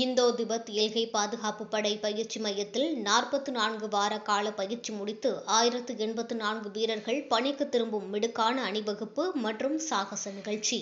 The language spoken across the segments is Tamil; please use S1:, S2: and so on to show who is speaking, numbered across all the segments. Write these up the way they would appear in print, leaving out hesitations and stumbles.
S1: இந்தோ திபெத் எல்கை பாதுகாப்பு படை பயிற்சி மையத்தில் 44 வார கால பயிற்சி முடித்து 1084 வீரர்கள் பணிக்கு திரும்பும் மிடுக்கான அணிவகுப்பு மற்றும் சாகச நிகழ்ச்சி.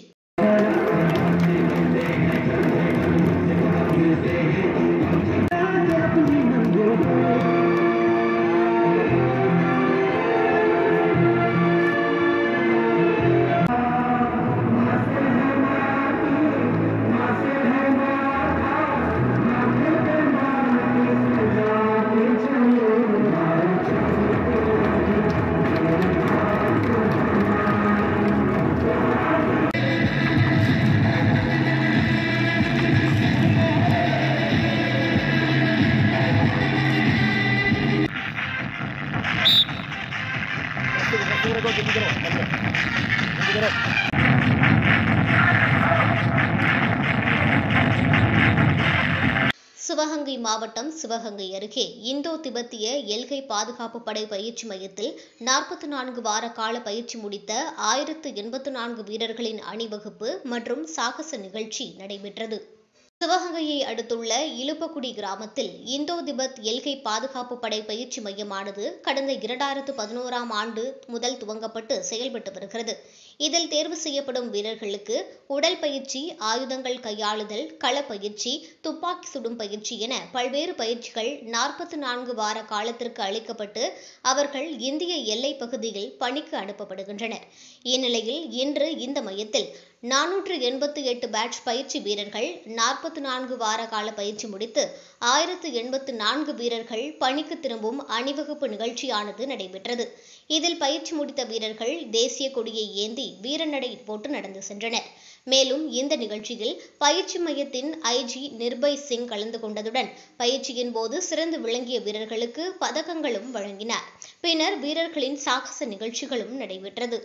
S1: சிவகங்கை மாவட்டம் சிவகங்கை அருகே இந்தோ திபெத்திய எல்கை பாதுகாப்பு படை பயிற்சி மையத்தில் 44 வார கால பயிற்சி முடித்த 1084 வீரர்களின் அணிவகுப்பு மற்றும் சாகச நிகழ்ச்சி நடைபெற்றது. சிவகங்கையை அடுத்துள்ள இலுப்பக்குடி கிராமத்தில் இந்தோ திபெத் எல்கை பாதுகாப்பு படை பயிற்சி மையமானது கடந்த 2011ஆம் ஆண்டு முதல் துவங்கப்பட்டு செயல்பட்டு வருகிறது. இதில் தேர்வு செய்யப்படும் வீரர்களுக்கு உடல் பயிற்சி, ஆயுதங்கள் கையாளுதல், களப்பயிற்சி, துப்பாக்கி சுடும் பயிற்சி என பல்வேறு பயிற்சிகள் 44 வார காலத்திற்கு அளிக்கப்பட்டு அவர்கள் இந்திய எல்லைப் பகுதியில் பணிக்கு அனுப்பப்படுகின்றனர். இந்நிலையில் இன்று இந்த மையத்தில் 488 பேட்ச் பயிற்சி வீரர்கள் 44 வார கால பயிற்சி முடித்து 1084 வீரர்கள் பணிக்கு திரும்பும் அணிவகுப்பு நிகழ்ச்சியானது நடைபெற்றது. இதில் பயிற்சி முடித்த வீரர்கள் தேசிய கொடியை ஏந்தி வீரநடை போட்டு நடந்து சென்றனர். மேலும் இந்த நிகழ்ச்சியில் பயிற்சி மையத்தின் ஐஜி நிர்பய் சிங் கலந்து கொண்டதுடன் பயிற்சியின் போது சிறந்து விளங்கிய வீரர்களுக்கு பதக்கங்களும் வழங்கினார். பின்னர் வீரர்களின் சாகச நிகழ்ச்சிகளும் நடைபெற்றது.